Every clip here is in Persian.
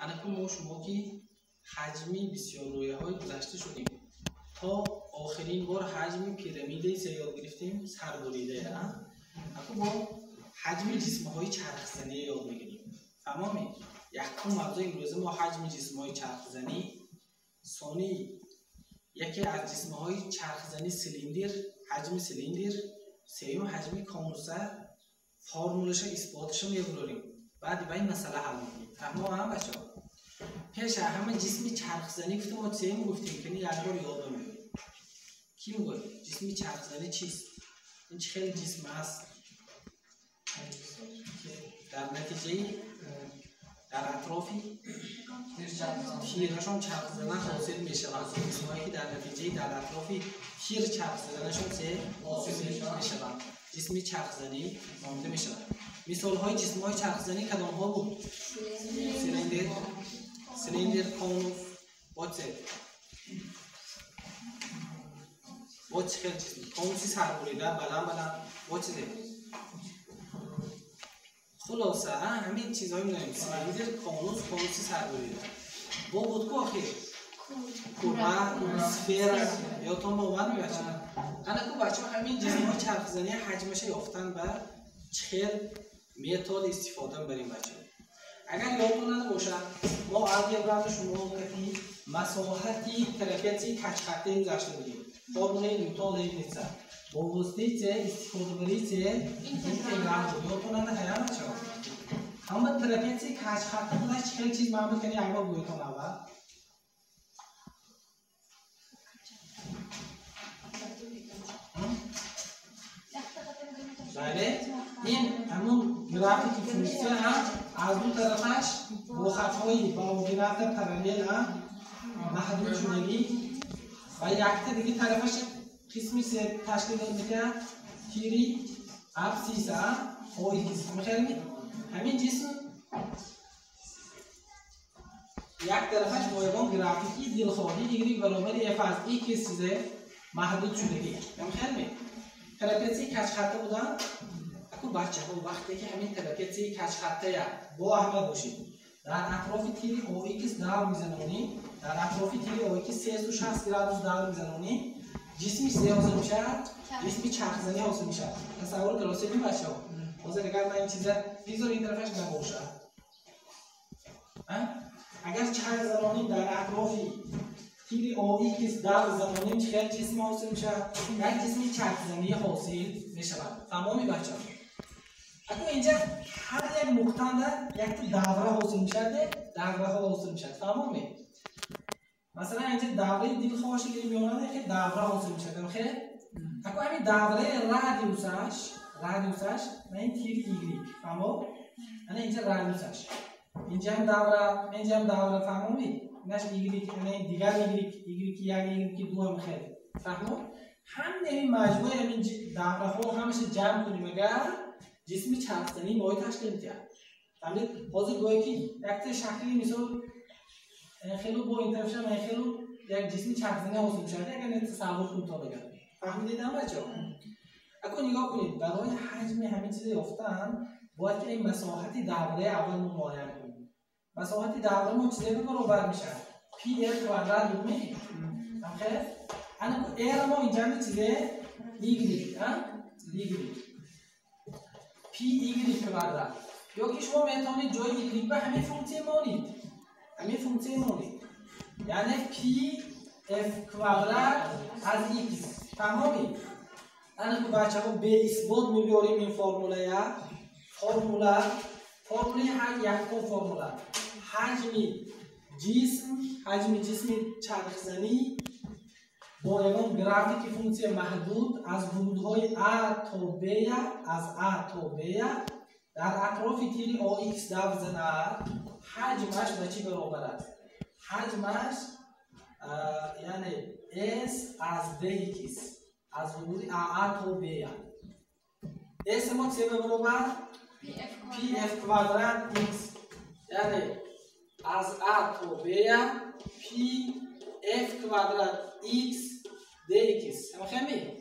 الان ما شما که حجمی بسیار رویه‌های گذشته شدیم تا آخرین بار حجم پیرامید سه یاد گرفتیم سربریده. اما با حجم جسم‌های چرخ‌زنی یاد می‌گیریم. تمامی یکم موضوع امروز ما حجم جسم‌های چرخ‌زنی، ثانی یکی از جسم‌های چرخ‌زنی سیلندر، حجم سیلندر، سوم حجم کانوسه، فرمولش اثباتش رو می‌بریم. بعد این مسئله حل می‌کنیم. تمام بچه‌ها. پیش همه جسم چرخ‌زنی گفتیم ما سیم گفتیم که یک بار یاد می‌گیریم. کی میگه جسم چرخ‌زنی چیست؟ این چه خیلی جسم است در نتیجه در اطرافی تیرشون چرخ زدن حاصل میشه. جسمایی که در نتیجه در اطرافی تیر چرخ زدنشون حاصل میشه جسمی چرخ زنی نامیده میشه. مثال های جسم های چرخ زنی کدام ها بود؟ سیلندر، کانوس، واتس خیلی جسمی کانوسی سربریده بلند واتس خلاصه همین چیزهایی می‌دونیم. سیلندر، کانوسی سربریده با بود که آخر کره، سفیر یا تون اومد می‌بچه. انا که بچه‌ها همین جسم‌های چرخ‌زنی حجمش یافتن به چهل متد استفاده می‌بریم بچه‌ها. اگر یادتون نباشه ما الگبرا شما کتی مساحتی ترپیزی کچ‌خطی گذاشته بودیم. فرمول نیوتن لیبنیتس با واسطه چه استفاده بری چه اینتگرال بود. یادتون نمیاد بچه‌ها. اما ترپیزی کچ‌خطی بودش چه چیز معمول کنی اول بگویتون اول. بله این همون گرافیکی فونکسیون از اون طرفش با خط‌های با گراف پارالل محدود شدگی و یک دیگه طرفش قسمی سه تشکیل میده تیری ابسیس اویکس میخوام همین جسم یک طرفش با یکم گرافیکی دلخواهی دیگری برابر اف از ای چیزه محدود شدگی میخوام ترپیزی کج خطه بودن. اکو بچه‌ها وقتی که همین ترپیزی کج خطه با هم باشید در اطراف تیری او ایکس دور میزنونی، در اطراف تیری او ایکس 360 گرادوس دور میزنونی، جسمی چه حاصل میشه؟ جسمی چرخ‌زنی حاصل میشه. تصور کلاسیک بچه‌ها. حاضر اگر من این چیزا بیزار این طرفش نباشه. اگر چرخ‌زنی در اطرافی تیری او ایکس دور زمانی چه جسمی حاصل میشه؟ یک جسمی چرخ‌زنی حاصل میشه. تمامی بچه‌ها. اگه اینجا هر یک نقطه در یک دوره حاصل میشه، دوره ها حاصل میشه. تمامی. مثلا اینجا دوره دل خواهشی که میونه که دوره حاصل میشه. بخیر؟ اگه همین دوره رادیوسش من این تیر ایگریک فهمو؟ انا اینجا رادیوسش. اینجا هم دوره فهمومی؟ نش ایگریک یعنی دیگر ایگریک یک ایگریک دو هم خیلی. فهمو؟ همین مجموعه همین دوره ها همش جمع کنیم اگر جسمی چرخ‌زنی ماهی تشکیل میده. فهمید؟ حاضر گویی که یک شکلی مثال خیلی با این طرفش هم خیلی یک جسمی چرخ‌زنی حاصل میشه. اگر تصور کنید تا بگم. فهمیدید هم بچه‌ها؟ اگه نگاه کنید برای حجم همین چیز یافتن باید که این مساحت دوره اول ما معین کنیم. مساحت دوره ما چیزی برابر میشه. پی ال کوادرات میگیم. خیر؟ انا ال ما اینجا چیزه ایگریک پی ایگریک کوادرات. یا که شما میتونید جای ایگریک به همین فونکسی مونید. یعنی پی اف کوادرات از ایکس. تمامی. انا که بچه‌ها به اثبات می‌بریم این فرموله هر یک تا فرموله حجم جسم چرخ‌زنی با یک گرافیک فونکسی محدود از حدودهای A تا B در اطراف تیری او ایکس دور زنه حجمش به چی برابر است؟ حجمش یعنی S از dx از حدود A تا B S ما چه برابر؟ pf کوادرات x یعنی از A تا B pf کوادرات x dx همه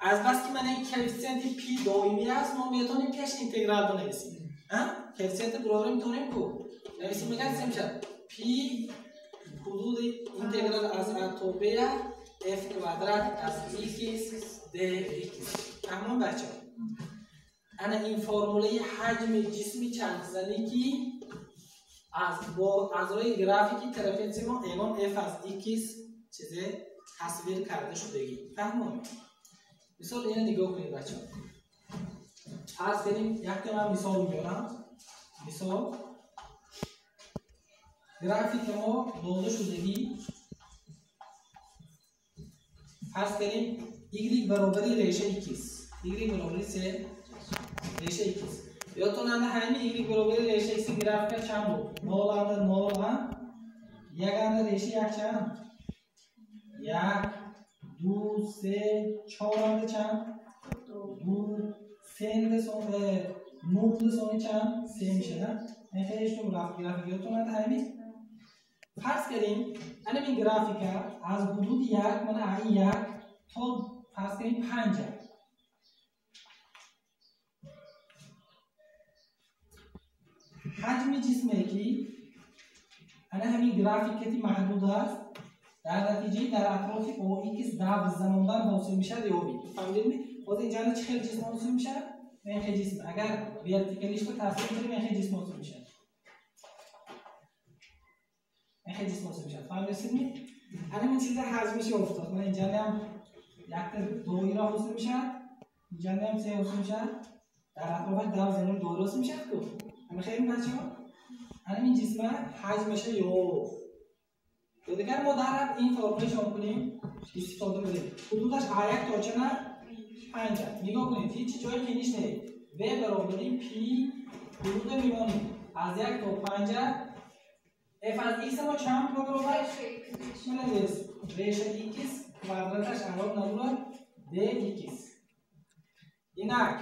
از بس که من این کوفیشنت پی دائمی است ما میتونیم پیش اینتگرال بنویسیم. کیفیت پروگرام میتونیم کو نویسیم میگن میشه پی حدود اینتگرال از ا تا ب اف کوادرات از x dx. تمام بچه‌ها انا این فرموله حجم جسمی چند زنی که از روی گرافیکی ترپیزی ما ایمان f از x چیزه تصویر کرده شدگی. فهمونید؟ مثال اینو نگاه کنید بچه‌ها. فرض کنیم یک من مثال میارم. مثال گرافیک ما داده شدگی فرض کنیم y برابری ریشه x y برابری 3 ریشه x یادتون همین y برابری ریشه x گرافیک چند بود؟ 0 اندر 0 1 اندر ریشه 1 چند؟ 1 2 3 4 اندر چند؟ 2 3 اندر 9 چند؟ 3 میشه نه؟ این خیلیش تو گرافیک یادتون همین فرض کنیم این گرافیک از حدود 1 من این 1 تا فرض کنیم 5 حجم جسمه که همین گرافیکتی محدود است در نتیجه در اطراف OX در زماندن حاصل میشه دیوبی فهمیدید؟ خود اینجا چه خیلی جسم حاصل میشه؟ این خیلی جسم اگر ورتیکالیش رو تاثیر بذاریم این خیلی جسم حاصل میشه این خیلی جسم حاصل میشه فهمیدید؟ این چیز حجمش افتاد من اینجا هم یک دویی را حاصل میشه اینجا هم 3 حاصل میشه در اطراف در زمین دو حاصل میشه همه خیلی بچه‌ها این جسم حجمش یو تو دیگر ما در این فرمول شما کنیم استفاده کنیم حدودش آیت تا چند 5 نگاه کنید هیچ جایی که نیست نه و برابری پی حدود میمونیم از 1 تا 5 اف از x ما چند برابر میشه ریشه x کوادراتش علاوه نداره dx اینک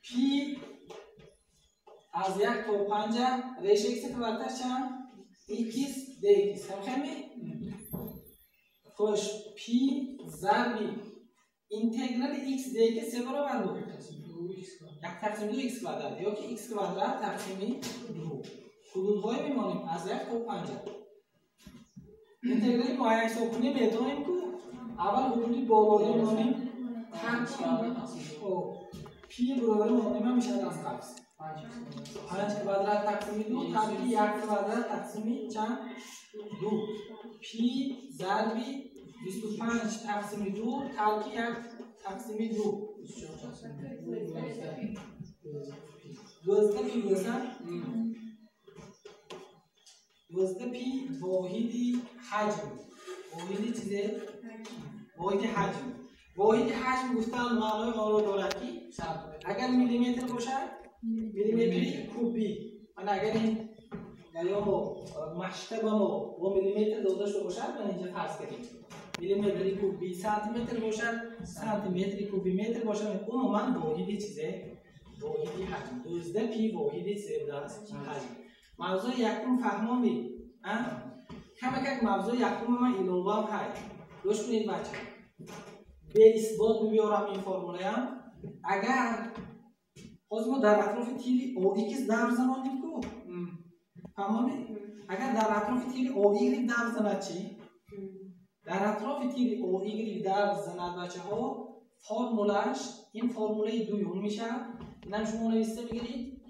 پی از 1 تا 5 ریشه x کوادراتش چند x dx هم خیلی خوش پی ضربی اینتگرال x dx سه برابر بود یک تقسیم 2 x کوادرات یا که x کوادرات تقسیم 2 حدودهای میمانیم از 1 تا 5 اینتگرال معین حساب کنیم میتونیم که اول حدود بالایی میمانیم تقسیم پی برابر میمانیم میشه از قبض 5 کوادرات تقسیم 2 تقسیم 1 کوادرات تقسیم چند 2 پی ضربی 25 تقسیم 2 تلکی 1 تقسیم 2 12 پی بزن 12 پی واحدی حجم واحدی چیزه واحدی حجم واحدی حجم گفتن معنای ما رو دارد که اگر میلیمتر باشد میلیمتری کوبی من اگر این یا مشتبه با میلیمتر داده شده باشد من اینجا فرض کنیم میلیمتری کوبی سانتی متر باشد سانتی متری کوبی متر باشد عموما واحدی چیزه واحدی حجم 12 پی واحدی سه است حجم موضوع یکم فهموندی کم موضوع یکم من ایلوه هم هست گوش کنید بچه به اثبات بیارم این فرموله هم اگر باز ما در اطراف تیری OX در زنانیم کو فهموندی اگر در اطراف تیری OY در زند چی در اطراف تیری OY در زند بچه ها فرمولش این فرموله دویون میشه اینم شما نویسته بگیرید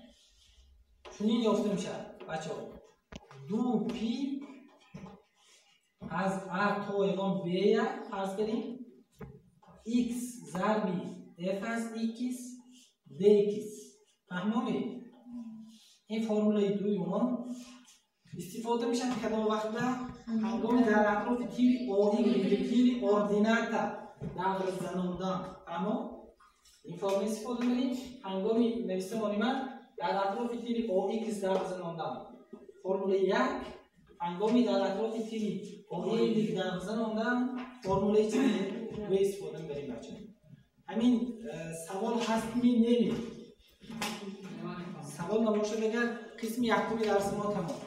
چونین یافته میشه بچه ها 2 پی از R تا ایوان B فرض کنیم X ضربی F از X dx فهمونید این فرموله دویون استفاده میشن کدام وقت هنگامی در اطراف تیری OY تیری اردیناتا در زناندن اما این فرموله استفاده می‌کنیم هنگامی نوشته من در اطراف تیری OX در زناندن فرموله 1 هنگامی در اطراف تیری OY در زناندن فرموله چیه و استفاده می‌کنیم بچه‌ها همین سوال هست می سوال نباشه بگر قسم یکمی درس ما تمام